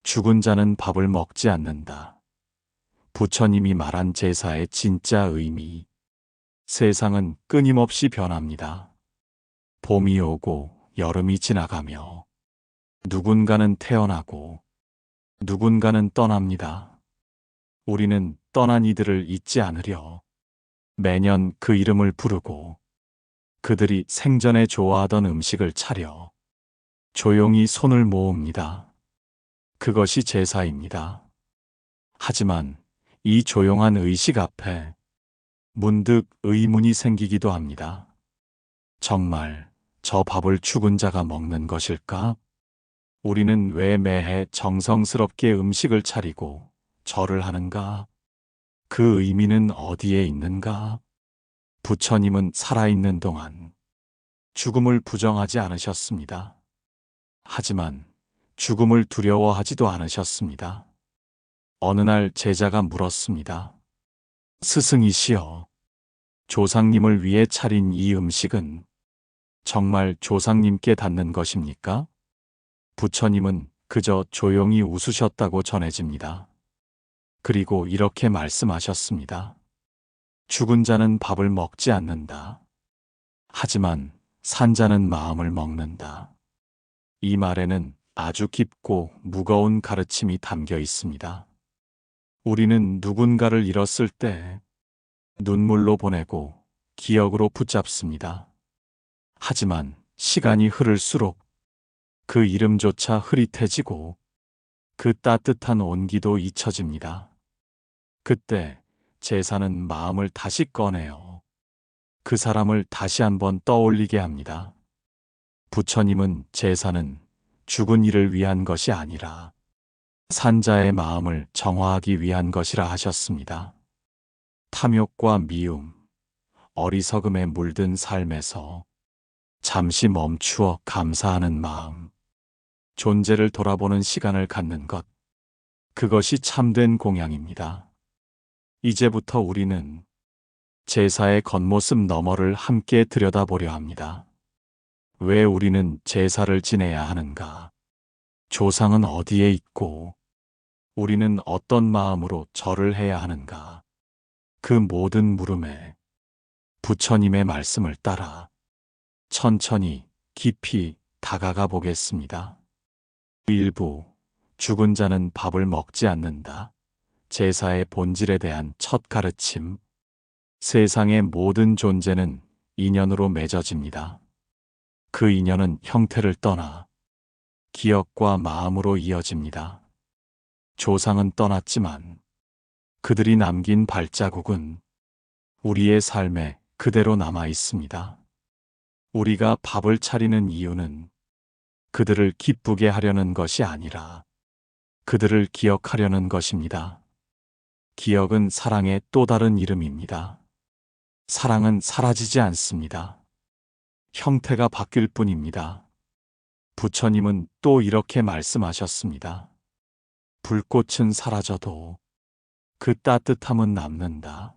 죽은 자는 밥을 먹지 않는다. 부처님이 말한 제사의 진짜 의미. 세상은 끊임없이 변합니다. 봄이 오고 여름이 지나가며 누군가는 태어나고 누군가는 떠납니다. 우리는 떠난 이들을 잊지 않으려 매년 그 이름을 부르고 그들이 생전에 좋아하던 음식을 차려 조용히 손을 모읍니다. 그것이 제사입니다. 하지만 이 조용한 의식 앞에 문득 의문이 생기기도 합니다. 정말 저 밥을 죽은 자가 먹는 것일까? 우리는 왜 매해 정성스럽게 음식을 차리고 절을 하는가? 그 의미는 어디에 있는가? 부처님은 살아있는 동안 죽음을 부정하지 않으셨습니다. 하지만 죽음을 두려워하지도 않으셨습니다. 어느 날 제자가 물었습니다. 스승이시여, 조상님을 위해 차린 이 음식은 정말 조상님께 닿는 것입니까? 부처님은 그저 조용히 웃으셨다고 전해집니다. 그리고 이렇게 말씀하셨습니다. 죽은 자는 밥을 먹지 않는다. 하지만 산 자는 마음을 먹는다. 이 말에는 아주 깊고 무거운 가르침이 담겨 있습니다. 우리는 누군가를 잃었을 때 눈물로 보내고 기억으로 붙잡습니다. 하지만 시간이 흐를수록 그 이름조차 흐릿해지고 그 따뜻한 온기도 잊혀집니다. 그때 제사는 마음을 다시 꺼내어 그 사람을 다시 한번 떠올리게 합니다. 부처님은 제사는 죽은 이를 위한 것이 아니라 산자의 마음을 정화하기 위한 것이라 하셨습니다. 탐욕과 미움, 어리석음에 물든 삶에서 잠시 멈추어 감사하는 마음, 존재를 돌아보는 시간을 갖는 것, 그것이 참된 공양입니다. 이제부터 우리는 제사의 겉모습 너머를 함께 들여다보려 합니다. 왜 우리는 제사를 지내야 하는가? 조상은 어디에 있고 우리는 어떤 마음으로 절을 해야 하는가? 그 모든 물음에 부처님의 말씀을 따라 천천히 깊이 다가가 보겠습니다. 1부, 죽은 자는 밥을 먹지 않는다. 제사의 본질에 대한 첫 가르침. 세상의 모든 존재는 인연으로 맺어집니다. 그 인연은 형태를 떠나 기억과 마음으로 이어집니다. 조상은 떠났지만 그들이 남긴 발자국은 우리의 삶에 그대로 남아 있습니다. 우리가 밥을 차리는 이유는 그들을 기쁘게 하려는 것이 아니라 그들을 기억하려는 것입니다. 기억은 사랑의 또 다른 이름입니다. 사랑은 사라지지 않습니다. 형태가 바뀔 뿐입니다. 부처님은 또 이렇게 말씀하셨습니다. 불꽃은 사라져도 그 따뜻함은 남는다.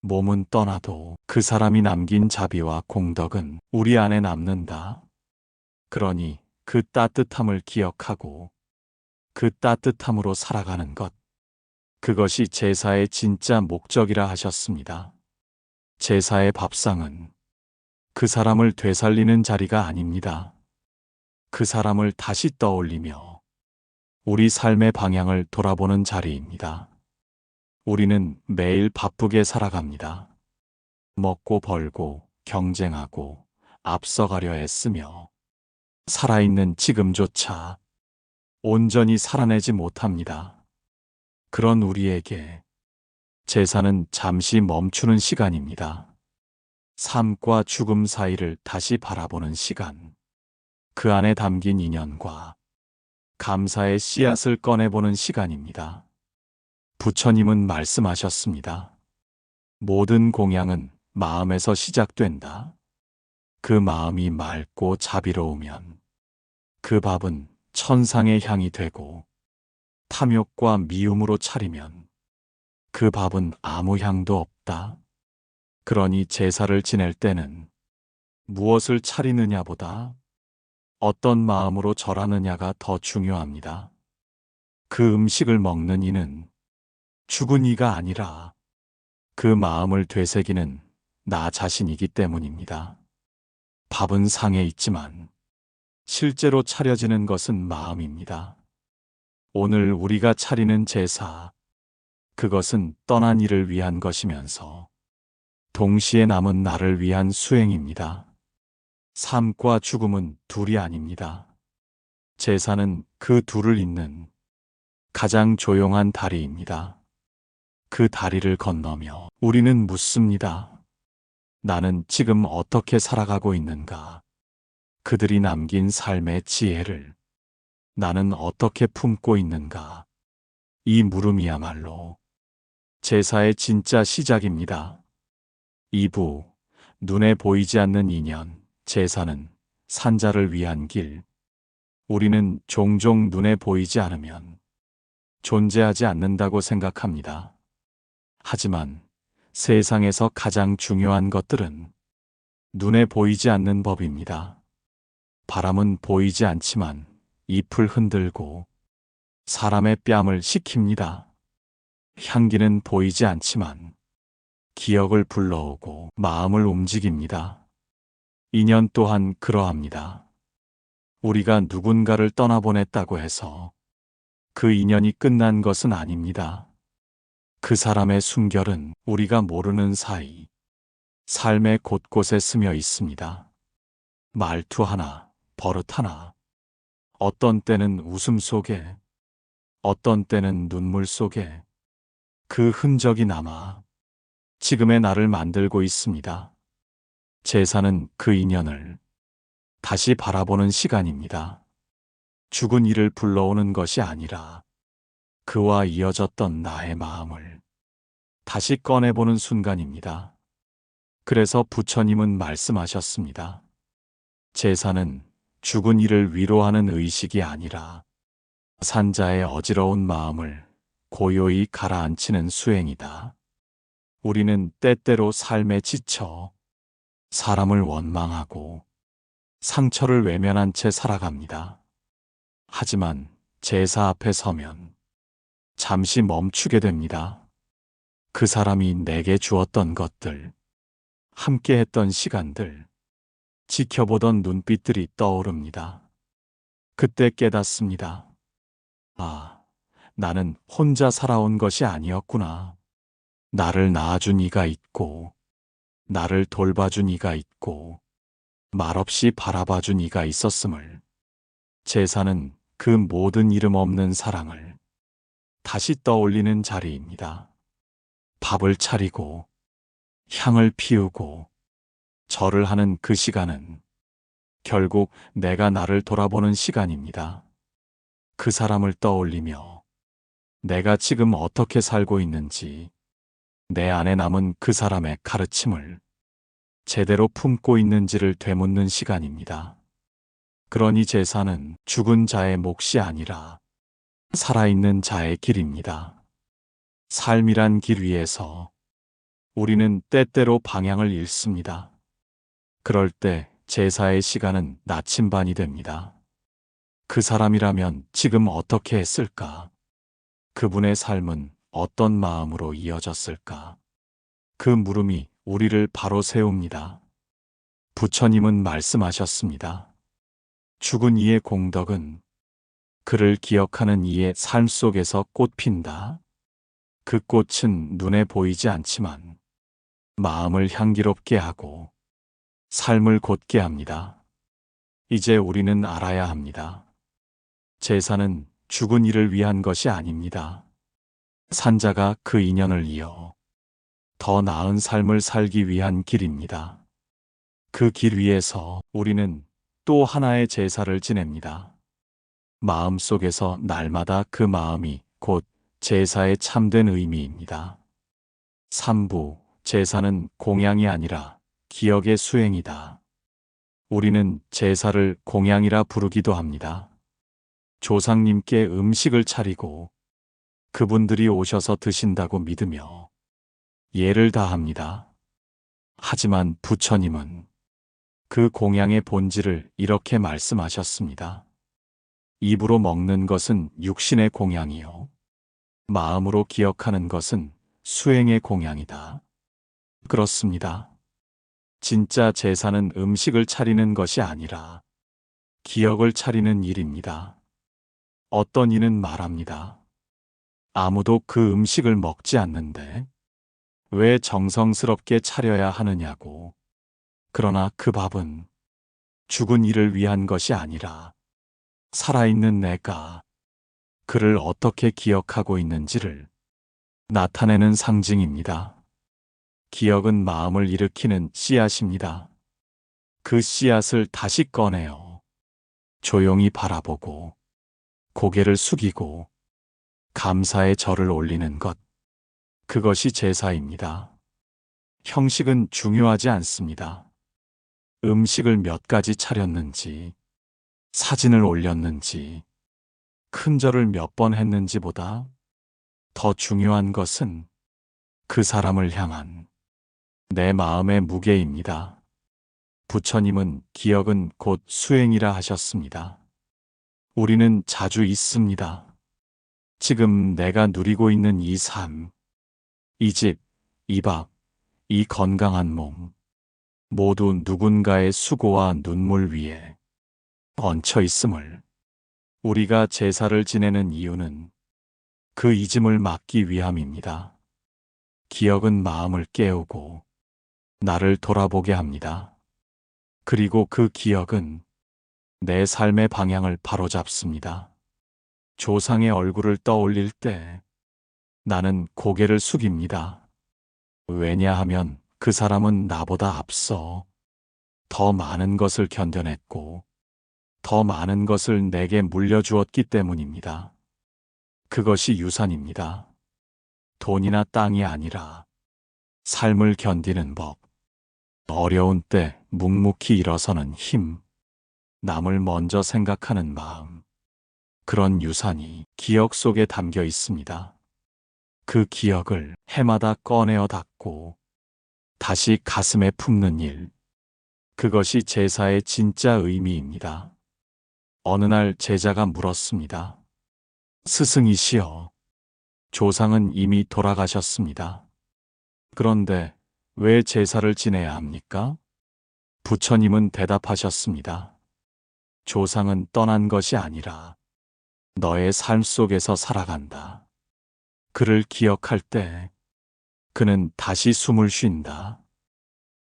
몸은 떠나도 그 사람이 남긴 자비와 공덕은 우리 안에 남는다. 그러니 그 따뜻함을 기억하고 그 따뜻함으로 살아가는 것, 그것이 제사의 진짜 목적이라 하셨습니다. 제사의 밥상은 그 사람을 되살리는 자리가 아닙니다. 그 사람을 다시 떠올리며 우리 삶의 방향을 돌아보는 자리입니다. 우리는 매일 바쁘게 살아갑니다. 먹고 벌고 경쟁하고 앞서가려 애쓰며 살아있는 지금조차 온전히 살아내지 못합니다. 그런 우리에게 제사는 잠시 멈추는 시간입니다. 삶과 죽음 사이를 다시 바라보는 시간. 그 안에 담긴 인연과 감사의 씨앗을 꺼내보는 시간입니다. 부처님은 말씀하셨습니다. 모든 공양은 마음에서 시작된다. 그 마음이 맑고 자비로우면 그 밥은 천상의 향이 되고, 탐욕과 미움으로 차리면 그 밥은 아무 향도 없다. 그러니 제사를 지낼 때는 무엇을 차리느냐보다 어떤 마음으로 절하느냐가 더 중요합니다. 그 음식을 먹는 이는 죽은 이가 아니라 그 마음을 되새기는 나 자신이기 때문입니다. 밥은 상에 있지만 실제로 차려지는 것은 마음입니다. 오늘 우리가 차리는 제사, 그것은 떠난 이를 위한 것이면서 동시에 남은 나를 위한 수행입니다. 삶과 죽음은 둘이 아닙니다. 제사는 그 둘을 잇는 가장 조용한 다리입니다. 그 다리를 건너며 우리는 묻습니다. 나는 지금 어떻게 살아가고 있는가? 그들이 남긴 삶의 지혜를 나는 어떻게 품고 있는가? 이 물음이야말로 제사의 진짜 시작입니다. 2부, 눈에 보이지 않는 인연, 제사는 산자를 위한 길. 우리는 종종 눈에 보이지 않으면 존재하지 않는다고 생각합니다. 하지만 세상에서 가장 중요한 것들은 눈에 보이지 않는 법입니다. 바람은 보이지 않지만 잎을 흔들고 사람의 뺨을 식힙니다. 향기는 보이지 않지만 기억을 불러오고 마음을 움직입니다. 인연 또한 그러합니다. 우리가 누군가를 떠나보냈다고 해서 그 인연이 끝난 것은 아닙니다. 그 사람의 숨결은 우리가 모르는 사이 삶의 곳곳에 스며 있습니다. 말투 하나, 버릇 하나, 어떤 때는 웃음 속에, 어떤 때는 눈물 속에 그 흔적이 남아 지금의 나를 만들고 있습니다. 제사는 그 인연을 다시 바라보는 시간입니다. 죽은 이를 불러오는 것이 아니라 그와 이어졌던 나의 마음을 다시 꺼내보는 순간입니다. 그래서 부처님은 말씀하셨습니다. 제사는 죽은 이를 위로하는 의식이 아니라 산자의 어지러운 마음을 고요히 가라앉히는 수행이다. 우리는 때때로 삶에 지쳐 사람을 원망하고 상처를 외면한 채 살아갑니다. 하지만 제사 앞에 서면 잠시 멈추게 됩니다. 그 사람이 내게 주었던 것들, 함께 했던 시간들, 지켜보던 눈빛들이 떠오릅니다. 그때 깨닫습니다. 아, 나는 혼자 살아온 것이 아니었구나. 나를 낳아준 이가 있고, 나를 돌봐준 이가 있고, 말없이 바라봐준 이가 있었음을. 제사는 그 모든 이름 없는 사랑을 다시 떠올리는 자리입니다. 밥을 차리고, 향을 피우고, 절을 하는 그 시간은 결국 내가 나를 돌아보는 시간입니다. 그 사람을 떠올리며 내가 지금 어떻게 살고 있는지, 내 안에 남은 그 사람의 가르침을 제대로 품고 있는지를 되묻는 시간입니다. 그러니 제사는 죽은 자의 몫이 아니라 살아있는 자의 길입니다. 삶이란 길 위에서 우리는 때때로 방향을 잃습니다. 그럴 때 제사의 시간은 나침반이 됩니다. 그 사람이라면 지금 어떻게 했을까? 그분의 삶은 어떤 마음으로 이어졌을까? 그 물음이 우리를 바로 세웁니다. 부처님은 말씀하셨습니다. 죽은 이의 공덕은 그를 기억하는 이의 삶 속에서 꽃핀다. 그 꽃은 눈에 보이지 않지만 마음을 향기롭게 하고 삶을 곧게 합니다. 이제 우리는 알아야 합니다. 제사는 죽은 이를 위한 것이 아닙니다. 산자가 그 인연을 이어 더 나은 삶을 살기 위한 길입니다. 그 길 위에서 우리는 또 하나의 제사를 지냅니다. 마음 속에서 날마다 그 마음이 곧 제사의 참된 의미입니다. 3부, 제사는 공양이 아니라 기억의 수행이다. 우리는 제사를 공양이라 부르기도 합니다. 조상님께 음식을 차리고 그분들이 오셔서 드신다고 믿으며 예를 다합니다. 하지만 부처님은 그 공양의 본질을 이렇게 말씀하셨습니다. 입으로 먹는 것은 육신의 공양이요. 마음으로 기억하는 것은 수행의 공양이다. 그렇습니다. 진짜 제사는 음식을 차리는 것이 아니라 기억을 차리는 일입니다. 어떤 이는 말합니다. 아무도 그 음식을 먹지 않는데 왜 정성스럽게 차려야 하느냐고. 그러나 그 밥은 죽은 이를 위한 것이 아니라 살아있는 내가 그를 어떻게 기억하고 있는지를 나타내는 상징입니다. 기억은 마음을 일으키는 씨앗입니다. 그 씨앗을 다시 꺼내어 조용히 바라보고 고개를 숙이고 감사의 절을 올리는 것, 그것이 제사입니다. 형식은 중요하지 않습니다. 음식을 몇 가지 차렸는지, 사진을 올렸는지, 큰 절을 몇 번 했는지보다 더 중요한 것은 그 사람을 향한 내 마음의 무게입니다. 부처님은 기억은 곧 수행이라 하셨습니다. 우리는 자주 있습니다. 지금 내가 누리고 있는 이 삶, 이 집, 이 밥, 이 건강한 몸, 모두 누군가의 수고와 눈물 위에 얹혀 있음을 우리가 제사를 지내는 이유는 그 잊음을 막기 위함입니다. 기억은 마음을 깨우고 나를 돌아보게 합니다. 그리고 그 기억은 내 삶의 방향을 바로잡습니다. 조상의 얼굴을 떠올릴 때 나는 고개를 숙입니다. 왜냐하면 그 사람은 나보다 앞서 더 많은 것을 견뎌냈고 더 많은 것을 내게 물려주었기 때문입니다. 그것이 유산입니다. 돈이나 땅이 아니라 삶을 견디는 법, 어려운 때 묵묵히 일어서는 힘, 남을 먼저 생각하는 마음, 그런 유산이 기억 속에 담겨 있습니다. 그 기억을 해마다 꺼내어 닦고 다시 가슴에 품는 일, 그것이 제사의 진짜 의미입니다. 어느 날 제자가 물었습니다. 스승이시여, 조상은 이미 돌아가셨습니다. 그런데 왜 제사를 지내야 합니까? 부처님은 대답하셨습니다. 조상은 떠난 것이 아니라 너의 삶 속에서 살아간다. 그를 기억할 때 그는 다시 숨을 쉰다.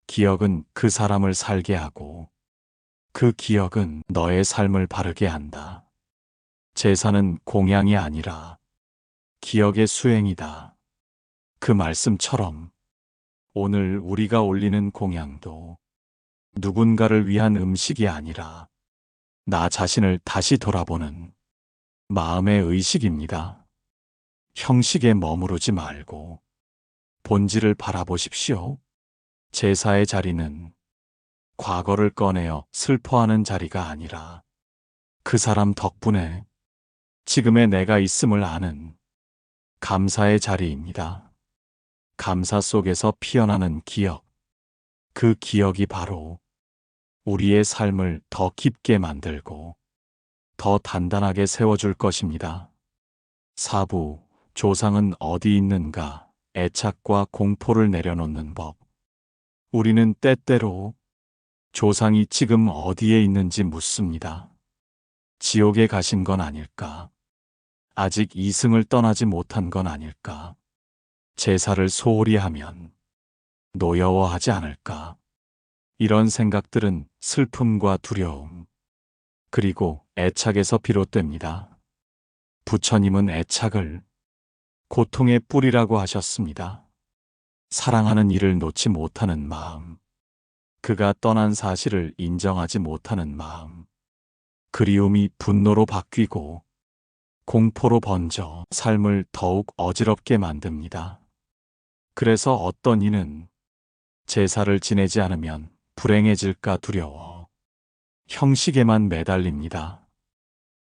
기억은 그 사람을 살게 하고 그 기억은 너의 삶을 바르게 한다. 제사는 공양이 아니라 기억의 수행이다. 그 말씀처럼 오늘 우리가 올리는 공양도 누군가를 위한 음식이 아니라 나 자신을 다시 돌아보는 마음의 의식입니다. 형식에 머무르지 말고 본질을 바라보십시오. 제사의 자리는 과거를 꺼내어 슬퍼하는 자리가 아니라 그 사람 덕분에 지금의 내가 있음을 아는 감사의 자리입니다. 감사 속에서 피어나는 기억, 그 기억이 바로 우리의 삶을 더 깊게 만들고 더 단단하게 세워줄 것입니다. 4부, 조상은 어디 있는가? 애착과 공포를 내려놓는 법. 우리는 때때로 조상이 지금 어디에 있는지 묻습니다. 지옥에 가신 건 아닐까? 아직 이승을 떠나지 못한 건 아닐까? 제사를 소홀히 하면 노여워하지 않을까? 이런 생각들은 슬픔과 두려움, 그리고 애착에서 비롯됩니다. 부처님은 애착을 고통의 뿌리라고 하셨습니다. 사랑하는 이를 놓지 못하는 마음, 그가 떠난 사실을 인정하지 못하는 마음, 그리움이 분노로 바뀌고 공포로 번져 삶을 더욱 어지럽게 만듭니다. 그래서 어떤 이는 제사를 지내지 않으면 불행해질까 두려워 형식에만 매달립니다.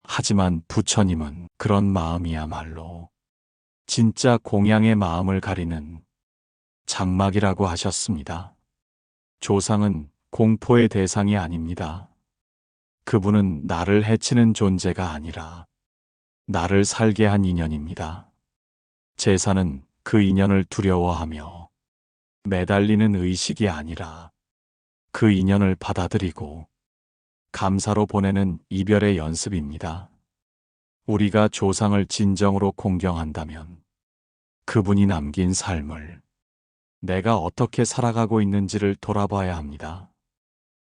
하지만 부처님은 그런 마음이야말로 진짜 공양의 마음을 가리는 장막이라고 하셨습니다. 조상은 공포의 대상이 아닙니다. 그분은 나를 해치는 존재가 아니라 나를 살게 한 인연입니다. 제사는 그 인연을 두려워하며 매달리는 의식이 아니라 그 인연을 받아들이고 감사로 보내는 이별의 연습입니다. 우리가 조상을 진정으로 공경한다면 그분이 남긴 삶을 내가 어떻게 살아가고 있는지를 돌아봐야 합니다.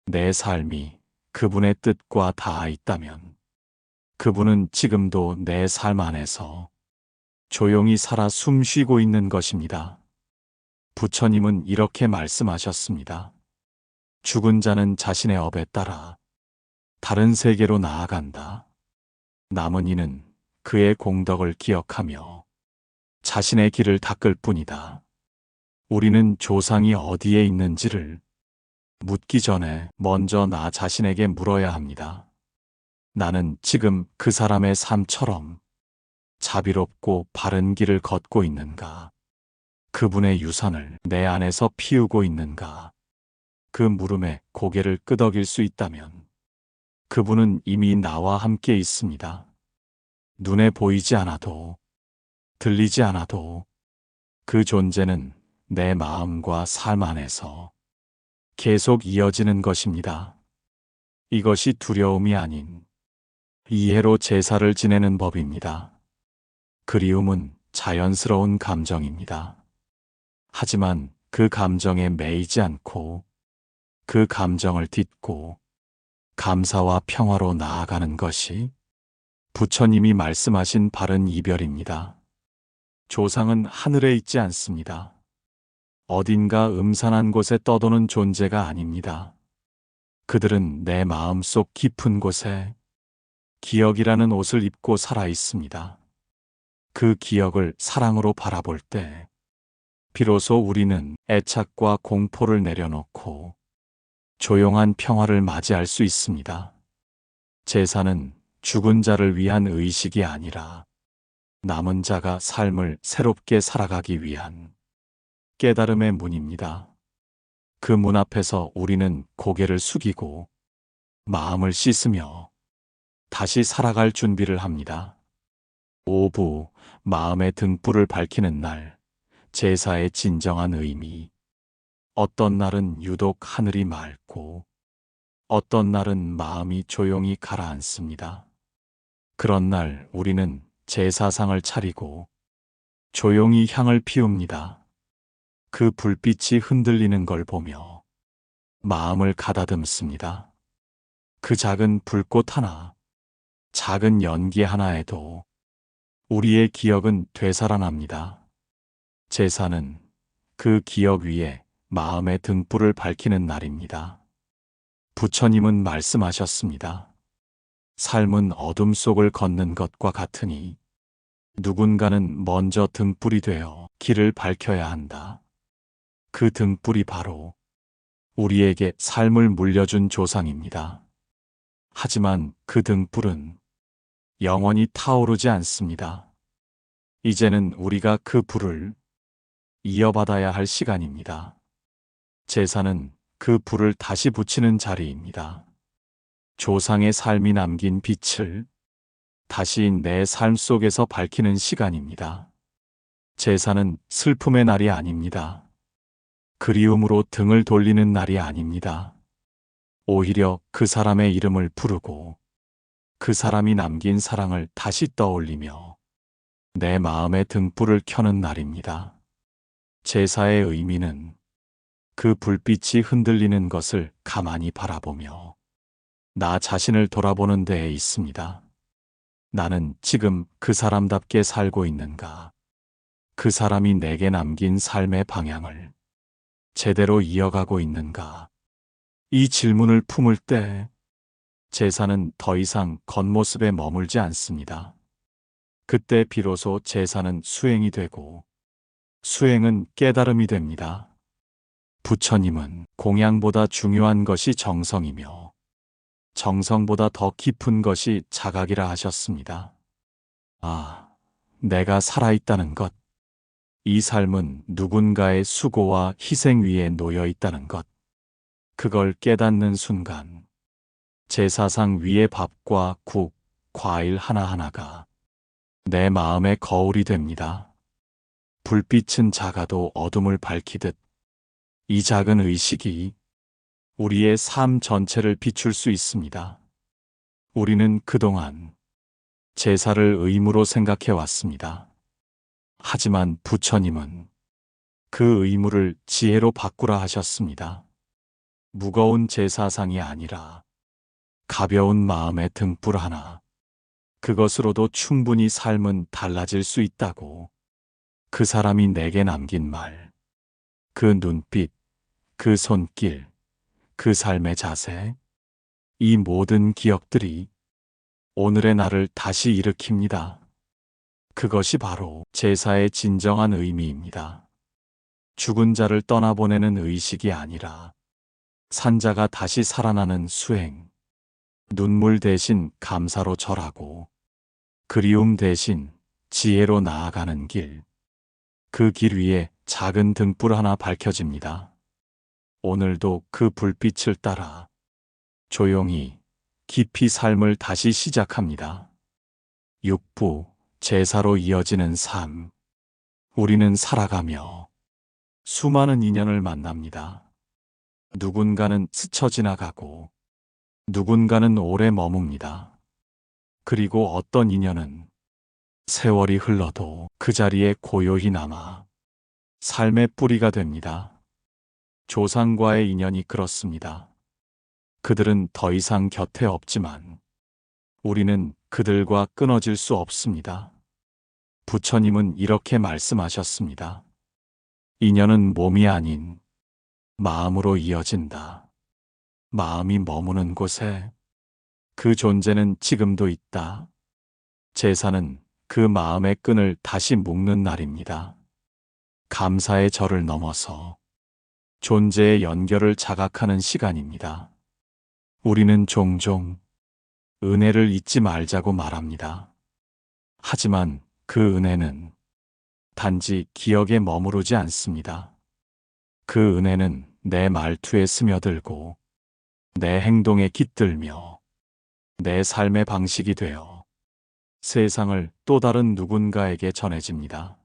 내 삶이 그분의 뜻과 닿아 있다면 그분은 지금도 내 삶 안에서 조용히 살아 숨 쉬고 있는 것입니다. 부처님은 이렇게 말씀하셨습니다. 죽은 자는 자신의 업에 따라 다른 세계로 나아간다. 남은 이는 그의 공덕을 기억하며 자신의 길을 닦을 뿐이다. 우리는 조상이 어디에 있는지를 묻기 전에 먼저 나 자신에게 물어야 합니다. 나는 지금 그 사람의 삶처럼 자비롭고 바른 길을 걷고 있는가? 그분의 유산을 내 안에서 피우고 있는가? 그 물음에 고개를 끄덕일 수 있다면 그분은 이미 나와 함께 있습니다. 눈에 보이지 않아도, 들리지 않아도 그 존재는 내 마음과 삶 안에서 계속 이어지는 것입니다. 이것이 두려움이 아닌 이해로 제사를 지내는 법입니다. 그리움은 자연스러운 감정입니다. 하지만 그 감정에 매이지 않고 그 감정을 딛고 감사와 평화로 나아가는 것이 부처님이 말씀하신 바른 이별입니다. 조상은 하늘에 있지 않습니다. 어딘가 음산한 곳에 떠도는 존재가 아닙니다. 그들은 내 마음속 깊은 곳에 기억이라는 옷을 입고 살아 있습니다. 그 기억을 사랑으로 바라볼 때 비로소 우리는 애착과 공포를 내려놓고 조용한 평화를 맞이할 수 있습니다. 제사는 죽은 자를 위한 의식이 아니라 남은 자가 삶을 새롭게 살아가기 위한 깨달음의 문입니다. 그 문 앞에서 우리는 고개를 숙이고 마음을 씻으며 다시 살아갈 준비를 합니다. 오부, 마음의 등불을 밝히는 날, 제사의 진정한 의미. 어떤 날은 유독 하늘이 맑고 어떤 날은 마음이 조용히 가라앉습니다. 그런 날 우리는 제사상을 차리고 조용히 향을 피웁니다. 그 불빛이 흔들리는 걸 보며 마음을 가다듬습니다. 그 작은 불꽃 하나, 작은 연기 하나에도 우리의 기억은 되살아납니다. 제사는 그 기억 위에 마음의 등불을 밝히는 날입니다. 부처님은 말씀하셨습니다. 삶은 어둠 속을 걷는 것과 같으니 누군가는 먼저 등불이 되어 길을 밝혀야 한다. 그 등불이 바로 우리에게 삶을 물려준 조상입니다. 하지만 그 등불은 영원히 타오르지 않습니다. 이제는 우리가 그 불을 이어받아야 할 시간입니다. 제사는 그 불을 다시 붙이는 자리입니다. 조상의 삶이 남긴 빛을 다시 내 삶 속에서 밝히는 시간입니다. 제사는 슬픔의 날이 아닙니다. 그리움으로 등을 돌리는 날이 아닙니다. 오히려 그 사람의 이름을 부르고 그 사람이 남긴 사랑을 다시 떠올리며 내 마음의 등불을 켜는 날입니다. 제사의 의미는 그 불빛이 흔들리는 것을 가만히 바라보며 나 자신을 돌아보는 데에 있습니다. 나는 지금 그 사람답게 살고 있는가? 그 사람이 내게 남긴 삶의 방향을 제대로 이어가고 있는가? 이 질문을 품을 때 제사는 더 이상 겉모습에 머물지 않습니다. 그때 비로소 제사는 수행이 되고 수행은 깨달음이 됩니다. 부처님은 공양보다 중요한 것이 정성이며 정성보다 더 깊은 것이 자각이라 하셨습니다. 아, 내가 살아있다는 것. 이 삶은 누군가의 수고와 희생 위에 놓여 있다는 것. 그걸 깨닫는 순간 제사상 위의 밥과 국, 과일 하나하나가 내 마음의 거울이 됩니다. 불빛은 작아도 어둠을 밝히듯 이 작은 의식이 우리의 삶 전체를 비출 수 있습니다. 우리는 그동안 제사를 의무로 생각해 왔습니다. 하지만 부처님은 그 의무를 지혜로 바꾸라 하셨습니다. 무거운 제사상이 아니라 가벼운 마음의 등불 하나, 그것으로도 충분히 삶은 달라질 수 있다고. 그 사람이 내게 남긴 말, 그 눈빛, 그 손길, 그 삶의 자세, 이 모든 기억들이 오늘의 나를 다시 일으킵니다. 그것이 바로 제사의 진정한 의미입니다. 죽은 자를 떠나보내는 의식이 아니라 산자가 다시 살아나는 수행, 눈물 대신 감사로 절하고 그리움 대신 지혜로 나아가는 길, 그 길 위에 작은 등불 하나 밝혀집니다. 오늘도 그 불빛을 따라 조용히 깊이 삶을 다시 시작합니다. 육부, 제사로 이어지는 삶. 우리는 살아가며 수많은 인연을 만납니다. 누군가는 스쳐 지나가고 누군가는 오래 머뭅니다. 그리고 어떤 인연은 세월이 흘러도 그 자리에 고요히 남아 삶의 뿌리가 됩니다. 조상과의 인연이 그렇습니다. 그들은 더 이상 곁에 없지만 우리는 그들과 끊어질 수 없습니다. 부처님은 이렇게 말씀하셨습니다. 인연은 몸이 아닌 마음으로 이어진다. 마음이 머무는 곳에 그 존재는 지금도 있다. 제사는 그 마음의 끈을 다시 묶는 날입니다. 감사의 절을 넘어서 존재의 연결을 자각하는 시간입니다. 우리는 종종 은혜를 잊지 말자고 말합니다. 하지만 그 은혜는 단지 기억에 머무르지 않습니다. 그 은혜는 내 말투에 스며들고 내 행동에 깃들며 내 삶의 방식이 되어 세상을 또 다른 누군가에게 전해집니다.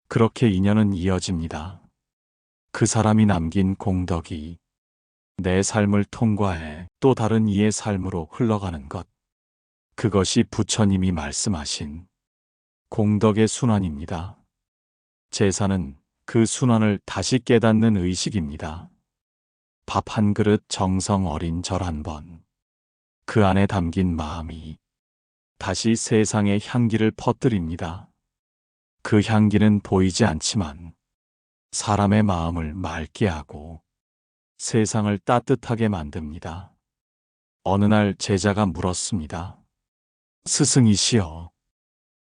그렇게 인연은 이어집니다. 그 사람이 남긴 공덕이 내 삶을 통과해 또 다른 이의 삶으로 흘러가는 것. 그것이 부처님이 말씀하신 공덕의 순환입니다. 제사는 그 순환을 다시 깨닫는 의식입니다. 밥 한 그릇 정성 어린 절 한 번. 그 안에 담긴 마음이 다시 세상의 향기를 퍼뜨립니다. 그 향기는 보이지 않지만 사람의 마음을 맑게 하고 세상을 따뜻하게 만듭니다. 어느 날 제자가 물었습니다. 스승이시여,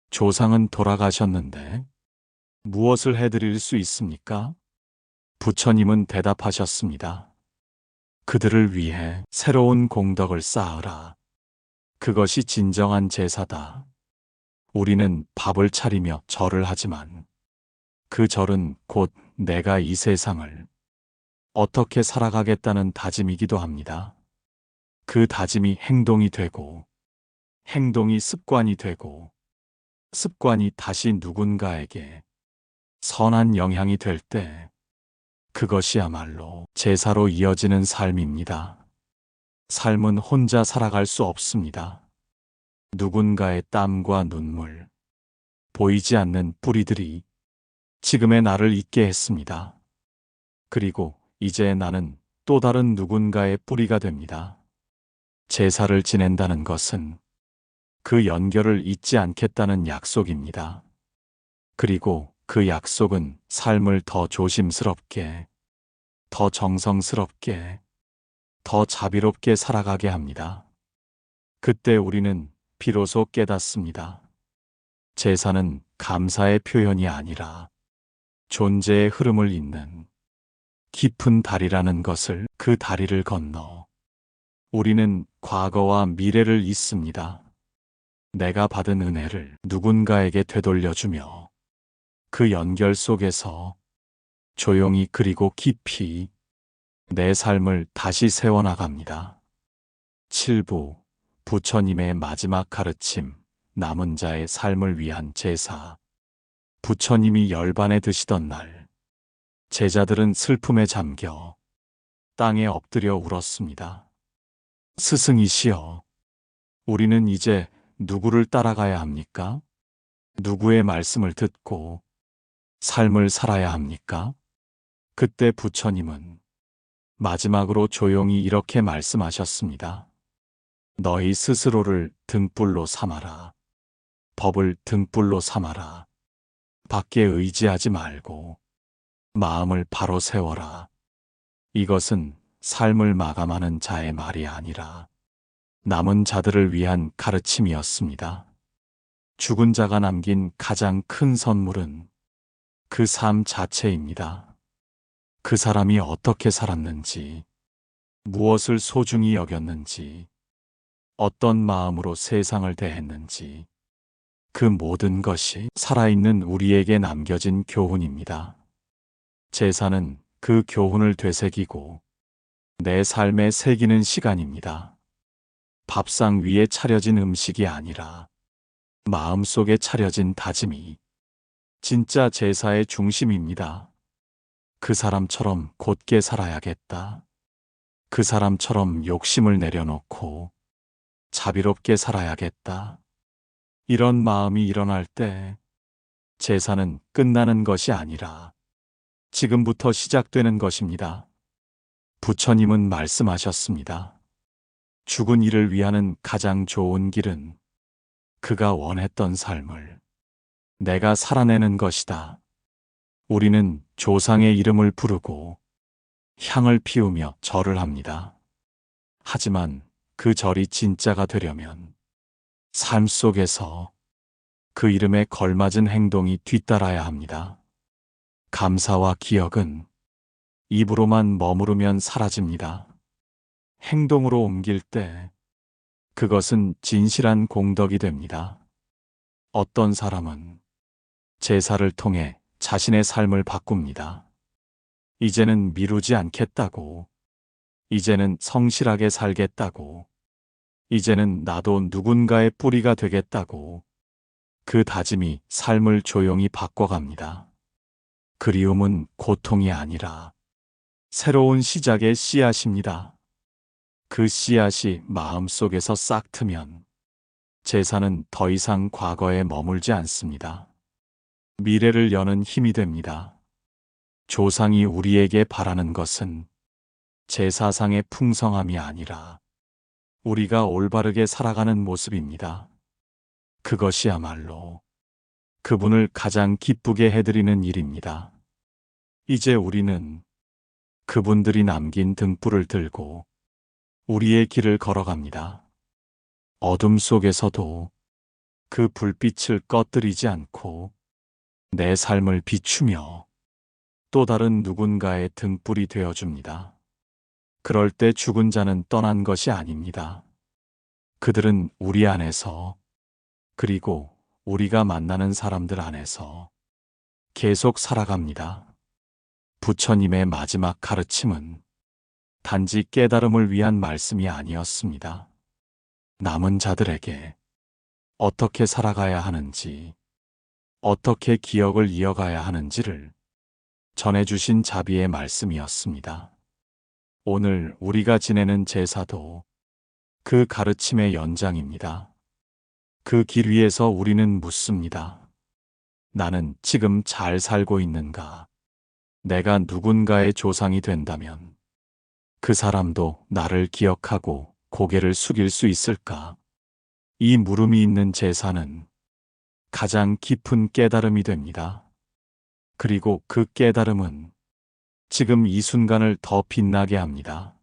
조상은 돌아가셨는데 무엇을 해드릴 수 있습니까? 부처님은 대답하셨습니다. 그들을 위해 새로운 공덕을 쌓으라. 그것이 진정한 제사다. 우리는 밥을 차리며 절을 하지만 그 절은 곧 내가 이 세상을 어떻게 살아가겠다는 다짐이기도 합니다. 그 다짐이 행동이 되고 행동이 습관이 되고 습관이 다시 누군가에게 선한 영향이 될 때 그것이야말로 제사로 이어지는 삶입니다. 삶은 혼자 살아갈 수 없습니다. 누군가의 땀과 눈물, 보이지 않는 뿌리들이 지금의 나를 있게 했습니다. 그리고 이제 나는 또 다른 누군가의 뿌리가 됩니다. 제사를 지낸다는 것은 그 연결을 잊지 않겠다는 약속입니다. 그리고 그 약속은 삶을 더 조심스럽게, 더 정성스럽게, 더 자비롭게 살아가게 합니다. 그때 우리는 비로소 깨닫습니다. 제사는 감사의 표현이 아니라 존재의 흐름을 잇는 깊은 다리라는 것을. 그 다리를 건너 우리는 과거와 미래를 잇습니다. 내가 받은 은혜를 누군가에게 되돌려주며 그 연결 속에서 조용히 그리고 깊이 내 삶을 다시 세워나갑니다. 7부 부처님의 마지막 가르침, 남은 자의 삶을 위한 제사. 부처님이 열반에 드시던 날, 제자들은 슬픔에 잠겨 땅에 엎드려 울었습니다. 스승이시여, 우리는 이제 누구를 따라가야 합니까? 누구의 말씀을 듣고 삶을 살아야 합니까? 그때 부처님은 마지막으로 조용히 이렇게 말씀하셨습니다. 너희 스스로를 등불로 삼아라. 법을 등불로 삼아라. 밖에 의지하지 말고 마음을 바로 세워라. 이것은 삶을 마감하는 자의 말이 아니라 남은 자들을 위한 가르침이었습니다. 죽은 자가 남긴 가장 큰 선물은 그 삶 자체입니다. 그 사람이 어떻게 살았는지, 무엇을 소중히 여겼는지, 어떤 마음으로 세상을 대했는지, 그 모든 것이 살아있는 우리에게 남겨진 교훈입니다. 제사는 그 교훈을 되새기고 내 삶에 새기는 시간입니다. 밥상 위에 차려진 음식이 아니라 마음속에 차려진 다짐이 진짜 제사의 중심입니다. 그 사람처럼 곧게 살아야겠다. 그 사람처럼 욕심을 내려놓고 자비롭게 살아야겠다. 이런 마음이 일어날 때 제사는 끝나는 것이 아니라 지금부터 시작되는 것입니다. 부처님은 말씀하셨습니다. 죽은 이를 위하는 가장 좋은 길은 그가 원했던 삶을 내가 살아내는 것이다. 우리는 조상의 이름을 부르고 향을 피우며 절을 합니다. 하지만 그 절이 진짜가 되려면 삶 속에서 그 이름에 걸맞은 행동이 뒤따라야 합니다. 감사와 기억은 입으로만 머무르면 사라집니다. 행동으로 옮길 때 그것은 진실한 공덕이 됩니다. 어떤 사람은 제사를 통해 자신의 삶을 바꿉니다. 이제는 미루지 않겠다고, 이제는 성실하게 살겠다고, 이제는 나도 누군가의 뿌리가 되겠다고, 그 다짐이 삶을 조용히 바꿔갑니다. 그리움은 고통이 아니라 새로운 시작의 씨앗입니다. 그 씨앗이 마음속에서 싹 트면 제사는 더 이상 과거에 머물지 않습니다. 미래를 여는 힘이 됩니다. 조상이 우리에게 바라는 것은 제사상의 풍성함이 아니라 우리가 올바르게 살아가는 모습입니다. 그것이야말로 그분을 가장 기쁘게 해드리는 일입니다. 이제 우리는 그분들이 남긴 등불을 들고 우리의 길을 걸어갑니다. 어둠 속에서도 그 불빛을 꺼뜨리지 않고 내 삶을 비추며 또 다른 누군가의 등불이 되어줍니다. 그럴 때 죽은 자는 떠난 것이 아닙니다. 그들은 우리 안에서, 그리고 우리가 만나는 사람들 안에서 계속 살아갑니다. 부처님의 마지막 가르침은 단지 깨달음을 위한 말씀이 아니었습니다. 남은 자들에게 어떻게 살아가야 하는지, 어떻게 기억을 이어가야 하는지를 전해주신 자비의 말씀이었습니다. 오늘 우리가 지내는 제사도 그 가르침의 연장입니다. 그 길 위에서 우리는 묻습니다. 나는 지금 잘 살고 있는가? 내가 누군가의 조상이 된다면 그 사람도 나를 기억하고 고개를 숙일 수 있을까? 이 물음이 있는 제사는 가장 깊은 깨달음이 됩니다. 그리고 그 깨달음은 지금 이 순간을 더 빛나게 합니다.